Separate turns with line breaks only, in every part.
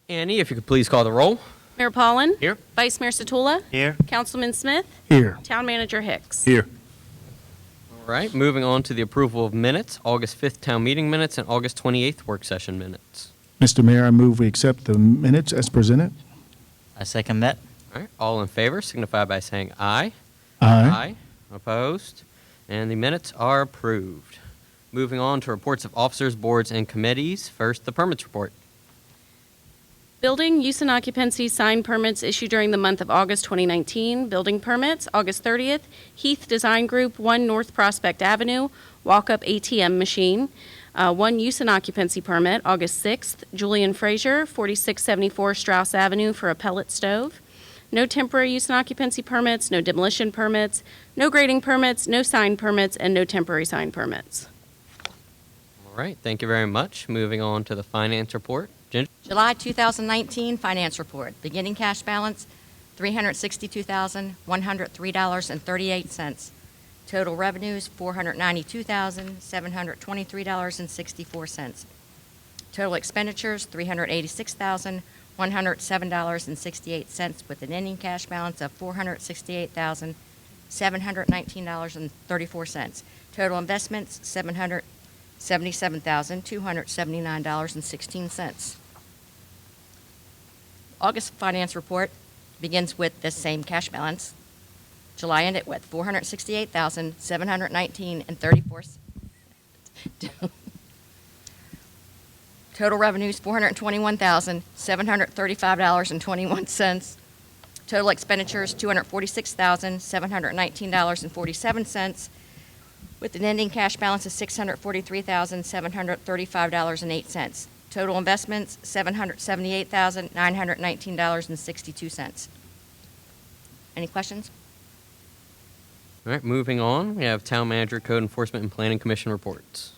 Annie, if you could please call the roll.
Mayor Pollan.
Here.
Vice Mayor Satula.
Here.
Councilman Smith.
Here.
Town Manager Hicks.
Here.
All right, moving on to the approval of minutes, August 5th town meeting minutes and August 28th work session minutes.
Mr. Mayor, I move we accept the minutes as presented.
I second that.
All right, all in favor signify by saying aye.
Aye.
Opposed? And the minutes are approved. Moving on to reports of officers, boards, and committees. First, the permits report.
Building, use, and occupancy sign permits issued during the month of August 2019. Building permits, August 30th, Heath Design Group, 1 North Prospect Avenue, walk-up ATM machine. 1 use and occupancy permit, August 6th, Julian Frazier, 4674 Strauss Avenue for a pellet stove. No temporary use and occupancy permits, no demolition permits, no grading permits, no sign permits, and no temporary sign permits.
All right, thank you very much. Moving on to the finance report. Ginger?
July 2019 finance report. Beginning cash balance, $362,103.38. Total revenues, $492,723.64. Total expenditures, $386,107.68, with an ending cash balance of $468,719.34. Total investments, $777,279.16. August finance report begins with the same cash balance. July ended with $468,719.34. Total revenues, $421,735.21. Total expenditures, $246,719.47, with an ending cash balance of $643,735.08. Total investments, $778,919.62. Any questions?
All right, moving on, we have Town Manager, Code Enforcement, and Planning Commission reports.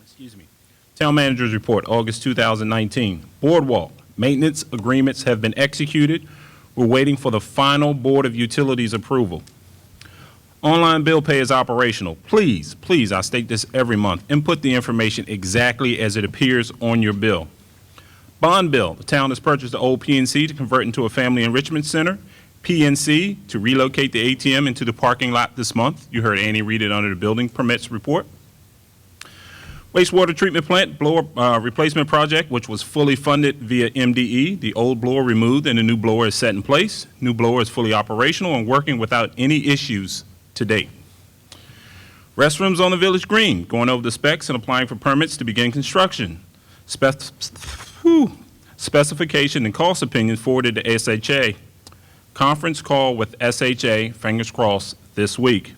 Excuse me. Town Manager's Report, August 2019. Boardwalk. Maintenance agreements have been executed. We're waiting for the final Board of Utilities approval. Online bill pay is operational. Please, I state this every month, input the information exactly as it appears on your bill. Bond bill. The town has purchased the old PNC to convert into a family enrichment center. PNC to relocate the ATM into the parking lot this month. You heard Annie read it under the building permits report. Wastewater treatment plant blower replacement project, which was fully funded via MDE. The old blower removed and the new blower is set in place. New blower is fully operational and working without any issues to date. Restrooms on the Village Green, going over the specs and applying for permits to begin construction. Specification and cost opinions forwarded to SHA. Conference call with SHA, fingers crossed, this week.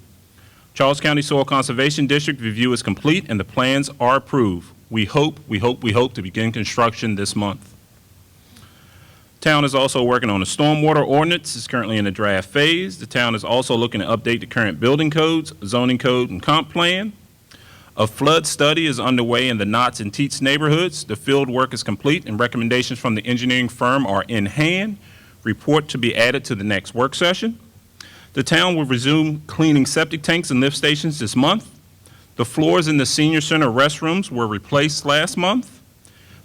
Charles County Soil Conservation District review is complete and the plans are approved. We hope to begin construction this month. Town is also working on a stormwater ordinance. It's currently in the draft phase. The town is also looking to update the current building codes, zoning code, and comp plan. A flood study is underway in the Knott's and Teets neighborhoods. The field work is complete and recommendations from the engineering firm are in hand. Report to be added to the next work session. The town will resume cleaning septic tanks and lift stations this month. The floors in the senior center restrooms were replaced last month.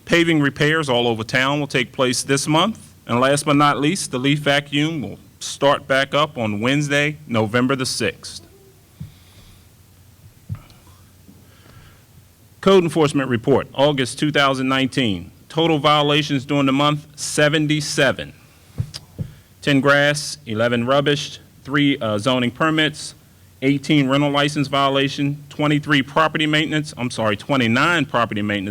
Paving repairs all over town will take place this month. And last but not least, the leaf vacuum will start back up on Wednesday, November the 6th. Code Enforcement Report, August 2019. Total violations during the month, 77. 10 grass, 11 rubbish, 3 zoning permits, 18 rental license violation, 29 property maintenance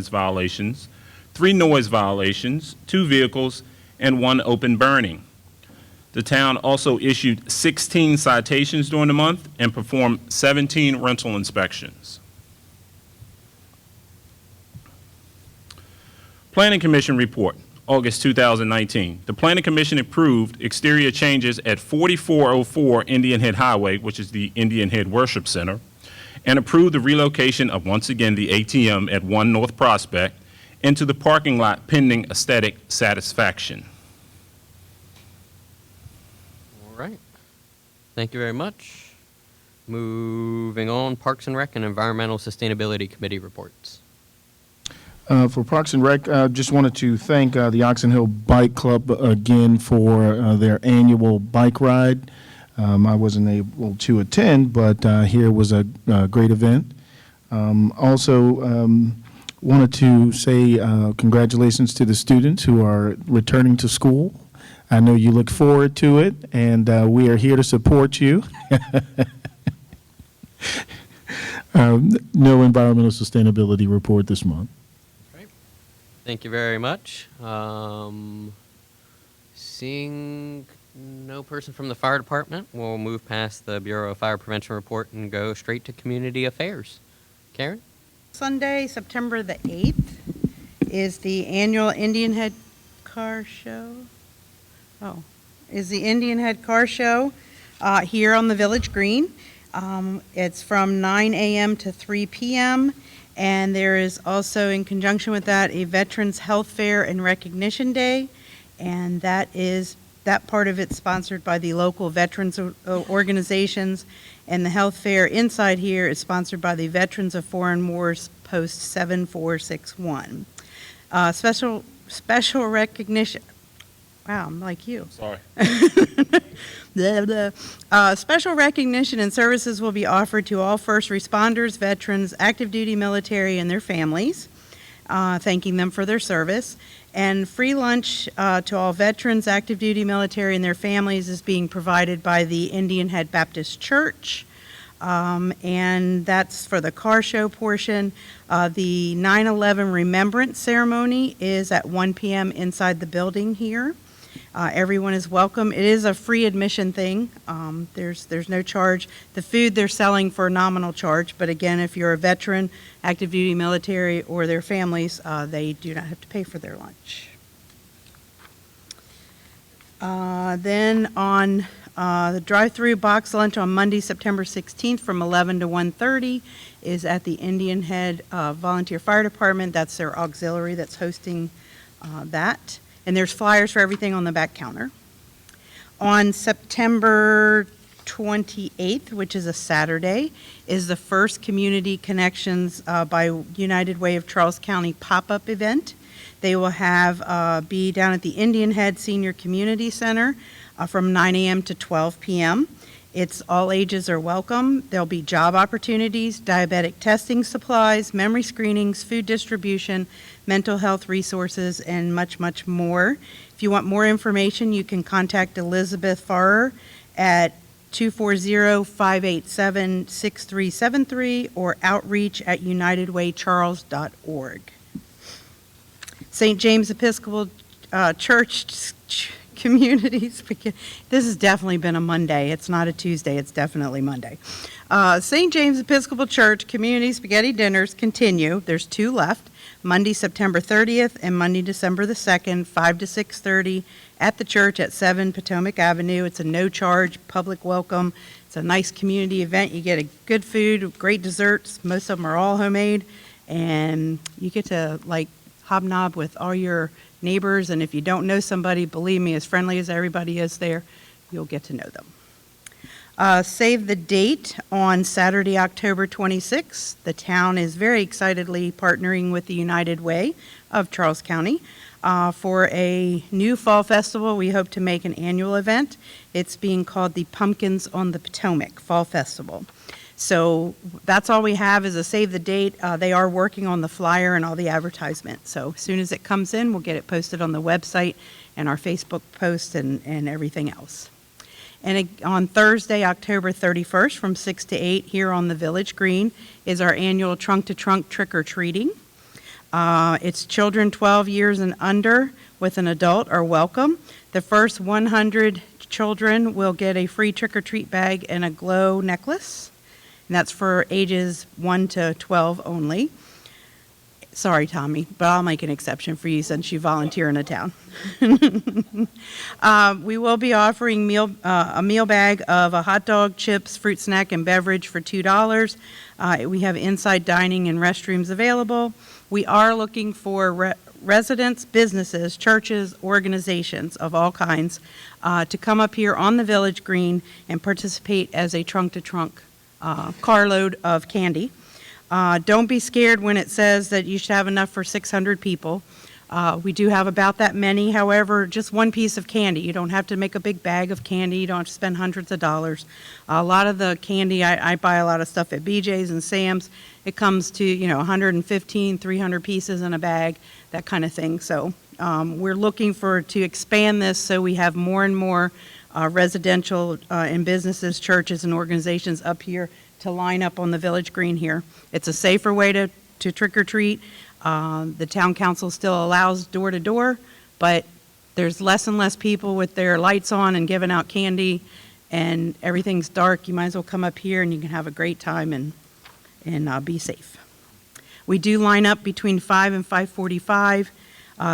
violations, 3 noise violations, 2 vehicles, and 1 open burning. The town also issued 16 citations during the month and performed 17 rental inspections. Planning Commission report, August 2019. The Planning Commission approved exterior changes at 4404 Indian Head Highway, which is the Indian Head Worship Center, and approved the relocation of, once again, the ATM at 1 North Prospect into the parking lot pending aesthetic satisfaction.
All right. Thank you very much. Moving on, Parks and Rec and Environmental Sustainability Committee reports.
For Parks and Rec, just wanted to thank the Oxon Hill Bike Club again for their annual bike ride. I wasn't able to attend, but here was a great event. Also, wanted to say congratulations to the students who are returning to school. I know you look forward to it, and we are here to support you. No environmental sustainability report this month.
Thank you very much. Seeing no person from the fire department, we'll move past the Bureau of Fire Prevention report and go straight to community affairs. Karen?
Sunday, September the 8th, is the annual Indian Head Car Show. Is the Indian Head Car Show here on the Village Green. It's from 9 a.m. to 3 p.m., and there is also, in conjunction with that, a Veterans Health Fair and Recognition Day, and that part of it's sponsored by the local veterans organizations, and the health fair inside here is sponsored by the Veterans of Foreign Wars Post 7461. Special recognition. Wow, I'm like you.
Sorry.
Blah, blah. Special recognition and services will be offered to all first responders, veterans, active duty military, and their families, thanking them for their service. And free lunch to all veterans, active duty military, and their families is being provided by the Indian Head Baptist Church. And that's for the car show portion. The 9/11 Remembrance Ceremony is at 1 p.m. inside the building here. Everyone is welcome. It is a free admission thing. There's no charge. The food they're selling for a nominal charge, but again, if you're a veteran, active duty military, or their families, they do not have to pay for their lunch. Then on the drive-through box lunch on Monday, September 16th from 11 to 1:30 is at the Indian Head Volunteer Fire Department. That's their auxiliary that's hosting that. And there's flyers for everything on the back counter. On September 28th, which is a Saturday, is the first Community Connections by United Way of Charles County pop-up event. They will be down at the Indian Head Senior Community Center from 9 a.m. to 12 p.m. It's all ages are welcome. There'll be job opportunities, diabetic testing supplies, memory screenings, food distribution, mental health resources, and much, much more. If you want more information, you can contact Elizabeth Farrer at 240-587-6373 or outreach@unitedwaycharles.org. St. James Episcopal Church Communities. This has definitely been a Monday. It's not a Tuesday. It's definitely Monday. St. James Episcopal Church Community Spaghetti Dinners continue. There's 2 left. Monday, September 30th and Monday, December the 2nd, 5 to 6:30 at the church at 7 Potomac Avenue. It's a no-charge public welcome. It's a nice community event. You get a good food, great desserts. Most of them are all homemade, and you get to hobnob with all your neighbors, and if you don't know somebody, believe me, as friendly as everybody is there, you'll get to know them. Save the date on Saturday, October 26th. The town is very excitedly partnering with the United Way of Charles County for a new fall festival. We hope to make an annual event. It's being called the Pumpkins on the Potomac Fall Festival. So that's all we have is a save the date. They are working on the flyer and all the advertisement. So as soon as it comes in, we'll get it posted on the website and our Facebook post and everything else. And on Thursday, October 31st from 6 to 8 here on the Village Green is our annual trunk-to-trunk trick-or-treating. It's children 12 years and under with an adult are welcome. The first 100 children will get a free trick-or-treat bag and a glow necklace. And that's for ages 1 to 12 only. Sorry, Tommy, but I'll make an exception for you since you volunteer in a town. We will be offering a meal bag of a hot dog, chips, fruit snack, and beverage for $2. We have inside dining and restrooms available. We are looking for residents, businesses, churches, organizations of all kinds to come up here on the Village Green and participate as a trunk-to-trunk carload of candy. Don't be scared when it says that you should have enough for 600 people. We do have about that many. However, just one piece of candy. You don't have to make a big bag of candy. You don't have to spend hundreds of dollars. A lot of the candy, I buy a lot of stuff at BJ's and Sam's. It comes to, 115, 300 pieces in a bag, that kind of thing. So we're looking to expand this so we have more and more residential and businesses, churches, and organizations up here to line up on the village green here. It's a safer way to trick or treat. The town council still allows door to door, but there's less and less people with their lights on and giving out candy, and everything's dark. You might as well come up here and you can have a great time and be safe. We do line up between 5 and 5:45.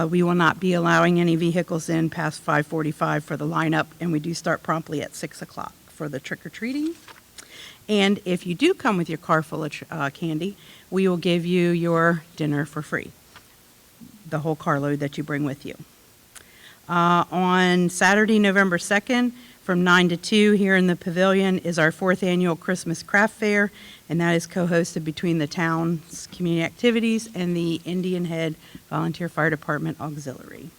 We will not be allowing any vehicles in past 5:45 for the lineup, and we do start promptly at 6 o'clock for the trick-or-treating. And if you do come with your car full of candy, we will give you your dinner for free, the whole carload that you bring with you. On Saturday, November 2nd, from 9 to 2 here in the pavilion is our 4th annual Christmas Craft Fair, and that is co-hosted between the town's community activities and the Indian Head Volunteer Fire Department Auxiliary.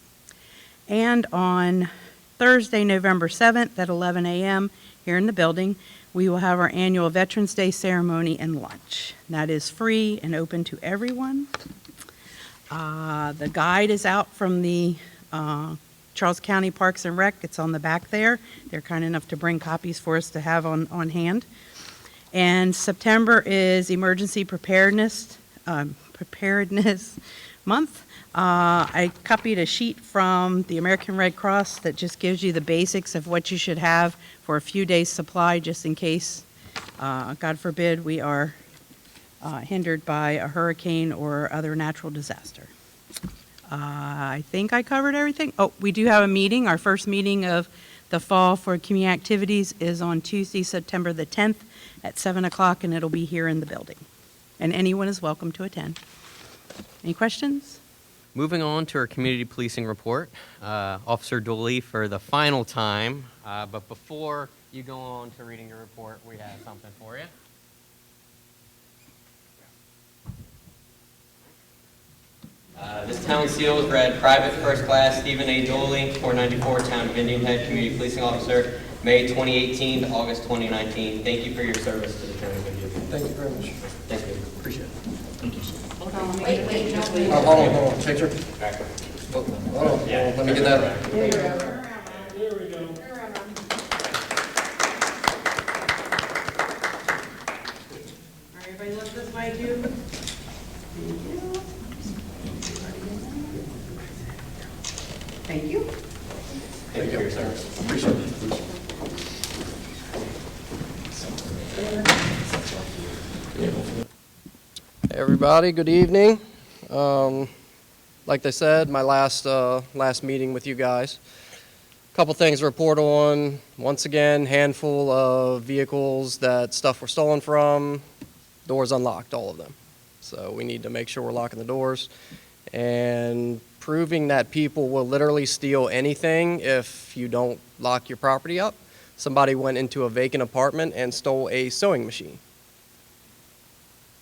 And on Thursday, November 7th at 11 a.m. here in the building, we will have our annual Veterans Day ceremony and lunch. That is free and open to everyone. The guide is out from the Charles County Parks and Rec. It's on the back there. They're kind enough to bring copies for us to have on hand. And September is Emergency Preparedness Month. I copied a sheet from the American Red Cross that just gives you the basics of what you should have for a few days' supply, just in case, God forbid, we are hindered by a hurricane or other natural disaster. I think I covered everything. Oh, we do have a meeting. Our first meeting of the fall for community activities is on Tuesday, September the 10th at 7 o'clock, and it'll be here in the building. And anyone is welcome to attend. Any questions?
Moving on to our community policing report, Officer Dooley for the final time. But before you go on to reading your report, we have something for you. This town seal is read Private First Class Stephen A. Dooley, 494, Town of Indian Head Community Policing Officer, May 2018 to August 2019. Thank you for your service to the town of Indian Head.
Thank you very much.
Thank you.
Appreciate it.
Wait,
Hold on, picture. Hold on, let me get that.
Everybody look this way, too. Thank you.
Thank you for your service.
Appreciate it. Hey everybody, good evening. Like they said, my last meeting with you guys. Couple things to report on. Once again, handful of vehicles that stuff were stolen from. Doors unlocked, all of them. So we need to make sure we're locking the doors and proving that people will literally steal anything if you don't lock your property up. Somebody went into a vacant apartment and stole a sewing machine.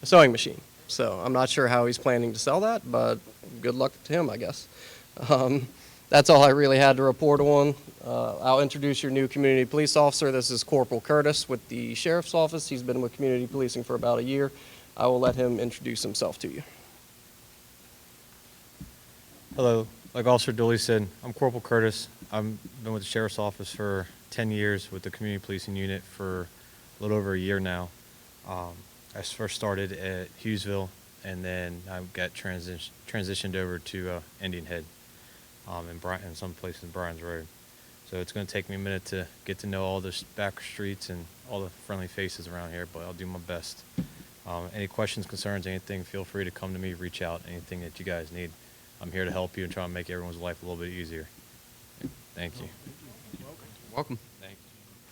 A sewing machine. So I'm not sure how he's planning to sell that, but good luck to him, I guess. That's all I really had to report on. I'll introduce your new community police officer. This is Corporal Curtis with the Sheriff's Office. He's been with community policing for about a year. I will let him introduce himself to you.
Hello. Like Officer Dooley said, I'm Corporal Curtis. I've been with the Sheriff's Office for 10 years, with the Community Policing Unit for a little over a year now. I first started at Hughesville, and then I got transitioned over to Indian Head in some place in Bryan's Road. So it's going to take me a minute to get to know all the back streets and all the friendly faces around here, but I'll do my best. Any questions, concerns, anything, feel free to come to me, reach out, anything that you guys need. I'm here to help you and try and make everyone's life a little bit easier. Thank you.
Welcome.
Thank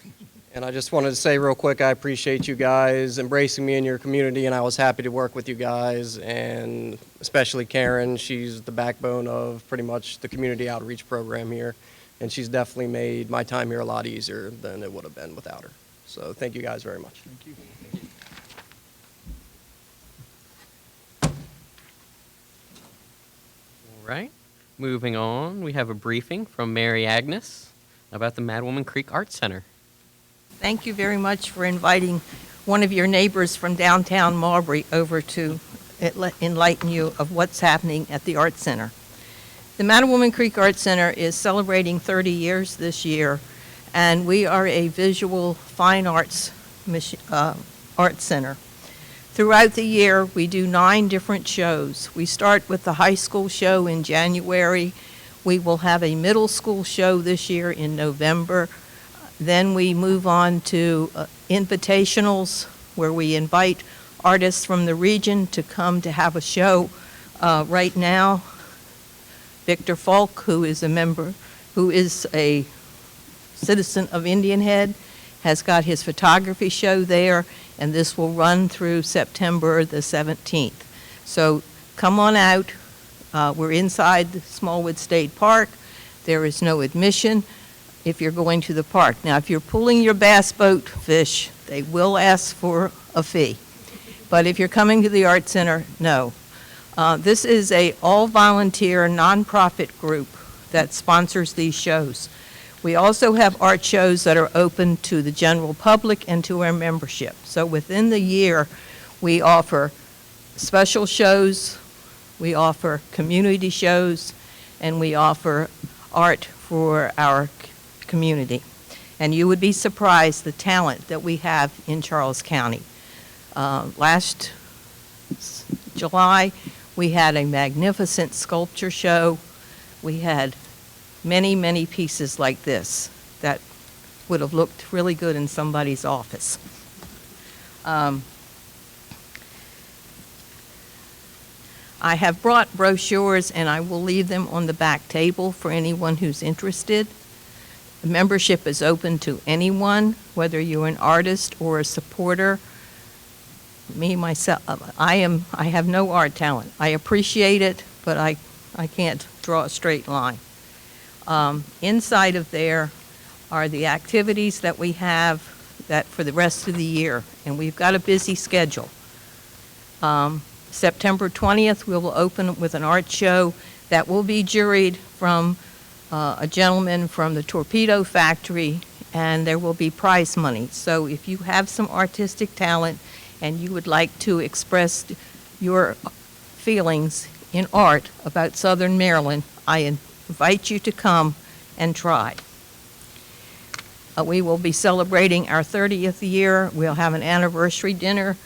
you.
And I just wanted to say real quick, I appreciate you guys embracing me in your community, and I was happy to work with you guys, and especially Karen. She's the backbone of pretty much the community outreach program here, and she's definitely made my time here a lot easier than it would have been without her. So thank you guys very much. Thank you.
right. Moving on, we have a briefing from Mary Agnes about the Madwoman Creek Arts Center.
Thank you very much for inviting one of your neighbors from downtown Marbury over to enlighten you of what's happening at the Art Center. The Madwoman Creek Art Center is celebrating 30 years this year, and we are a visual fine arts art center. Throughout the year, we do 9 different shows. We start with the high school show in January. We will have a middle school show this year in November. Then we move on to invitationals, where we invite artists from the region to come to have a show. Right now, Victor Falk, who is a citizen of Indian Head, has got his photography show there, and this will run through September the 17th. So come on out. We're inside the Smallwood State Park. There is no admission if you're going to the park. Now, if you're pulling your bass boat fish, they will ask for a fee. But if you're coming to the Art Center, no. This is a all-volunteer, nonprofit group that sponsors these shows. We also have art shows that are open to the general public and to our membership. So within the year, we offer special shows, we offer community shows, and we offer art for our community. And you would be surprised the talent that we have in Charles County. Last July, we had a magnificent sculpture show. We had many, many pieces like this that would have looked really good in somebody's office. I have brought brochures, and I will leave them on the back table for anyone who's interested. Membership is open to anyone, whether you're an artist or a supporter. Me, myself, I have no art talent. I appreciate it, but I can't draw a straight line. Inside of there are the activities that we have that for the rest of the year, and we've got a busy schedule. September 20th, we will open with an art show that will be juried from a gentleman from the Torpedo Factory, and there will be prize money. So if you have some artistic talent and you would like to express your feelings in art about Southern Maryland, I invite you to come and try. We will be celebrating our 30th year. We'll have an anniversary dinner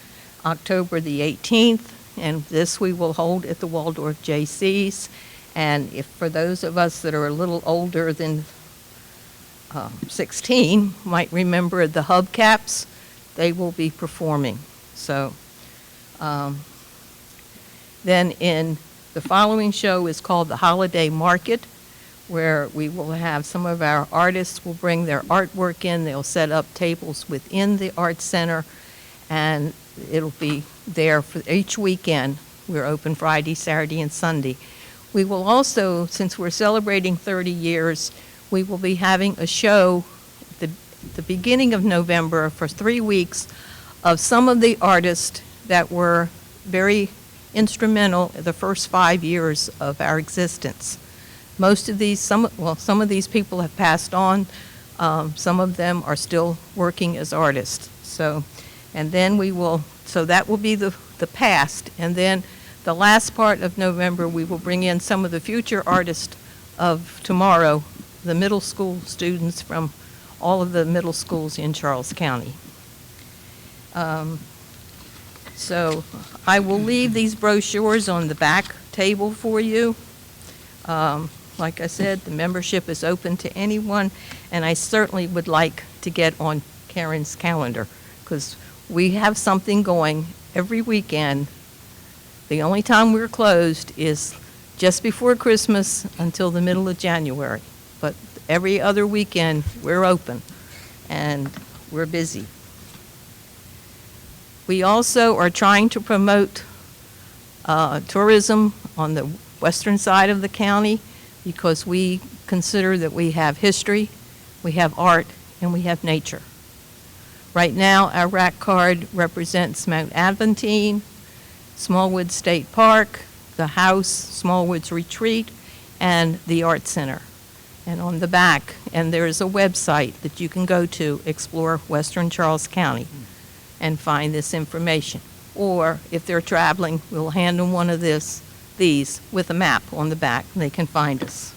October the 18th, and this we will hold at the Waldorf J.C.'s. And if for those of us that are a little older than 16 might remember the Hubcaps, they will be performing. So then in the following show is called the Holiday Market, where we will have some of our artists will bring their artwork in. They'll set up tables within the art center, and it'll be there for each weekend. We're open Friday, Saturday, and Sunday. We will also, since we're celebrating 30 years, we will be having a show at the beginning of November for 3 weeks of some of the artists that were very instrumental in the first 5 years of our existence. Most of these, some of these people have passed on. Some of them are still working as artists. So, and then so that will be the past. And then the last part of November, we will bring in some of the future artists of tomorrow, the middle school students from all of the middle schools in Charles County. So I will leave these brochures on the back table for you. Like I said, the membership is open to anyone, and I certainly would like to get on Karen's calendar, because we have something going every weekend. The only time we're closed is just before Christmas until the middle of January. But every other weekend, we're open, and we're busy. We also are trying to promote tourism on the western side of the county, because we consider that we have history, we have art, and we have nature. Right now, our rack card represents Mount Aventine, Smallwood State Park, the the house, Smallwoods Retreat, and the Art Center. And on the back, and there is a website that you can go to, explore Western Charles County, and find this information. Or if they're traveling, we'll hand them one of these with a map on the back, and they can find us.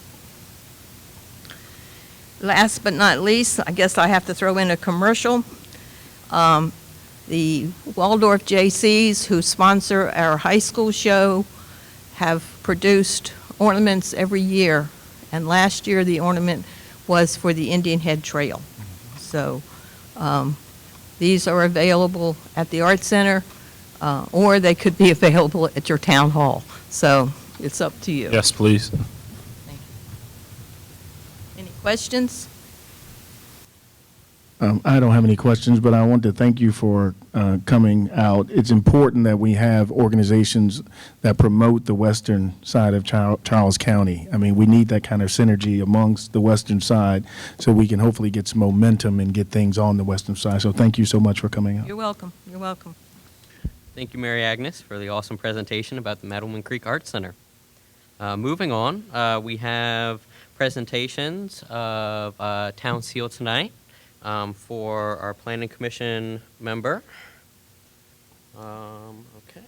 Last but not least, I guess I have to throw in a commercial. The Waldorf JCs, who sponsor our high school show, have produced ornaments every year. And last year, the ornament was for the Indian Head Trail. So these are available at the Art Center, or they could be available at your town hall. So it's up to you.
Yes, please.
Any questions?
I don't have any questions, but I want to thank you for coming out. It's important that we have organizations that promote the western side of Charles County. I mean, we need that kind of synergy amongst the western side so we can hopefully get some momentum and get things on the western side. So thank you so much for coming out.
You're welcome. You're welcome.
Thank you, Mary Agnes, for the awesome presentation about the Mattawamon Creek Arts Center. Moving on, we have presentations of Town Seal tonight for our Planning Commission member. Okay.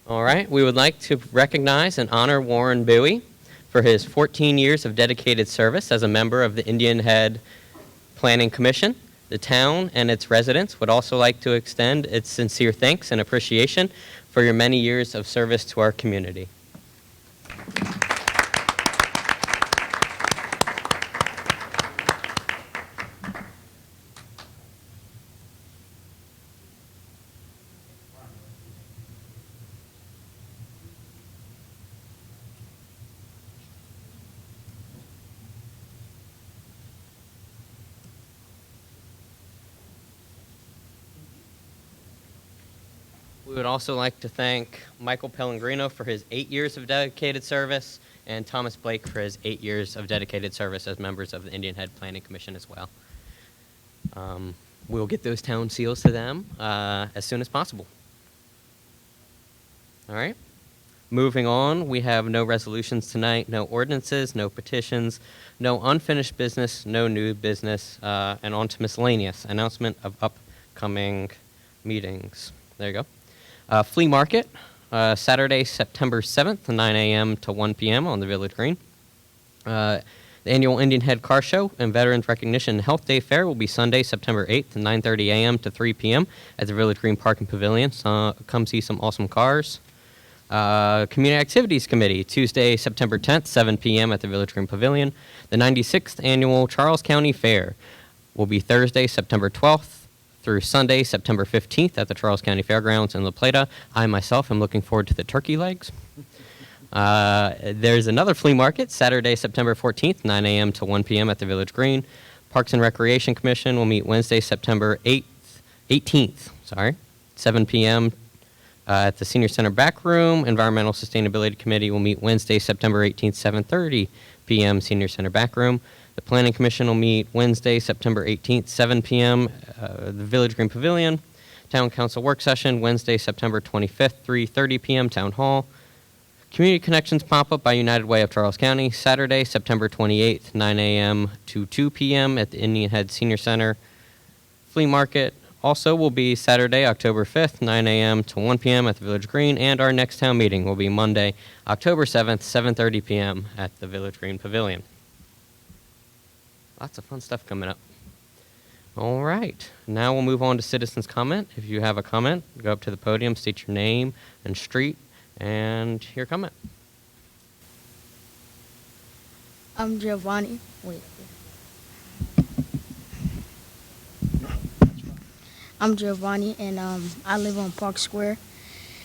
All right, we would like to recognize and honor Warren Bowie for his 14 years of dedicated service as a member of the Indian Head Planning Commission. The town and its residents would also like to extend its sincere thanks and appreciation for your many years of service to our community. We would also like to thank Michael Pellegrino for his 8 years of dedicated service and Thomas Blake for his 8 years of dedicated service as members of the Indian Head Planning Commission as well. We'll get those town seals to them as soon as possible. All right. Moving on, we have no resolutions tonight, no ordinances, no petitions, no unfinished business, no new business, and on to miscellaneous. Announcement of upcoming meetings. There you go. Flea Market, Saturday, September 7th, 9 a.m. to 1 p.m. on the Village Green. The annual Indian Head Car Show and Veterans Recognition and Health Day Fair will be Sunday, September 8th, 9:30 a.m. to 3 p.m. at the Village Green Park and Pavilion. So come see some awesome cars. Community Activities Committee, Tuesday, September 10th, 7 p.m. at the Village Green Pavilion. The 96th Annual Charles County Fair will be Thursday, September 12th through Sunday, September 15th at the Charles County Fairgrounds in La Plata. I myself am looking forward to the turkey legs. There's another flea market, Saturday, September 14th, 9 a.m. to 1 p.m. at the Village Green. Parks and Recreation Commission will meet Wednesday, September 18th, 7 p.m. At the Senior Center back room. Environmental Sustainability Committee will meet Wednesday, September 18th, 7:30 p.m. Senior Center back room. The Planning Commission will meet Wednesday, September 18th, 7 p.m. The Village Green Pavilion. Town Council Work Session, Wednesday, September 25th, 3:30 p.m. Town Hall. Community Connections Pop-Up by United Way of Charles County, Saturday, September 28th, 9 a.m. to 2 p.m. at the Indian Head Senior Center. Flea Market also will be Saturday, October 5th, 9 a.m. to 1 p.m. at the Village Green, and our next town meeting will be Monday, October 7th, 7:30 p.m. at the Village Green Pavilion. Lots of fun stuff coming up. All right, now we'll move on to citizens' comment. If you have a comment, go up to the podium, state your name and street, and your comment.
I'm Giovanni. I'm Giovanni, and I live on Park Square.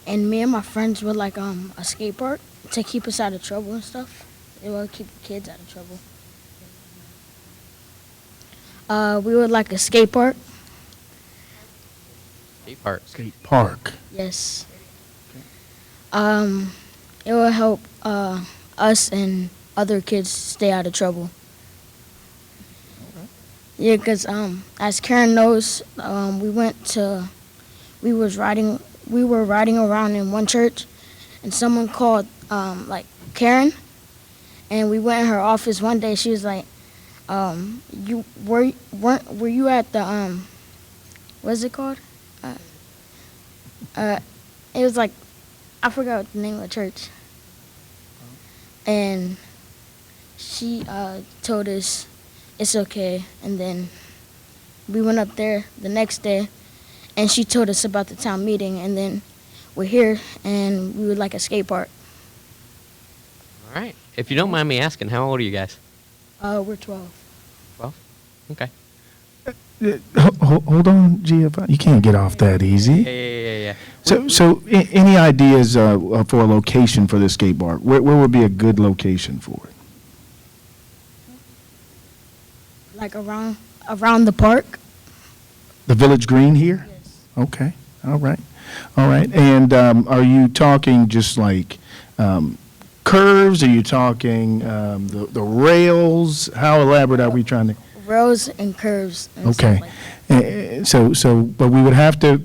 And me and my friends would like a skate park to keep us out of trouble and stuff. It will keep the kids out of trouble. We would like a skate park.
Skate park.
Skate park.
Yes. It will help us and other kids stay out of trouble. Yeah, because as Karen knows, we were riding around in one church, and someone called like Karen, and we went in her office one day. She was like, "You were you at the what's it called? It was like I forgot the name of the church, and she told us it's okay, and then we went up there the next day, and she told us about the town meeting, and then we're here, and we would like a skate park.
All right. If you don't mind me asking, how old are you guys?
We're 12.
12? Okay.
Hold on, Giovanni. You can't get off that easy.
Yeah.
Any ideas for a location for this skate park? Where would be a good location for it?
Like around the park.
The Village Green here?
Yes.
Okay, all right. And are you talking just like curves? Are you talking the rails? How elaborate are we trying to?
Rails and curves. And
Okay.
Stuff like that.
But we would have to,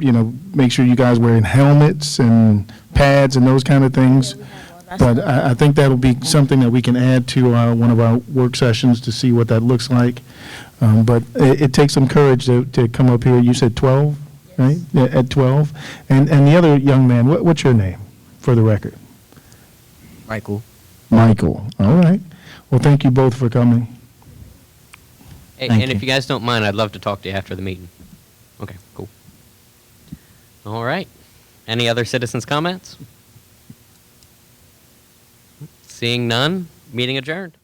make sure you guys wearing helmets and pads and those kind of things.
Yeah, we have all that
But
stuff.
I think that'll be something that we can add to one of our work sessions to see what that looks like. But it takes some courage to come up here. You said 12, right? Yeah, at 12. And the other young man, what's your name, for the record?
Michael.
Michael. All right. Well, thank you both for coming.
Hey,
Thank
and if
you.
you guys don't mind, I'd love to talk to you after the meeting. Okay, cool. All right. Any other citizens' comments? Seeing none, meeting adjourned.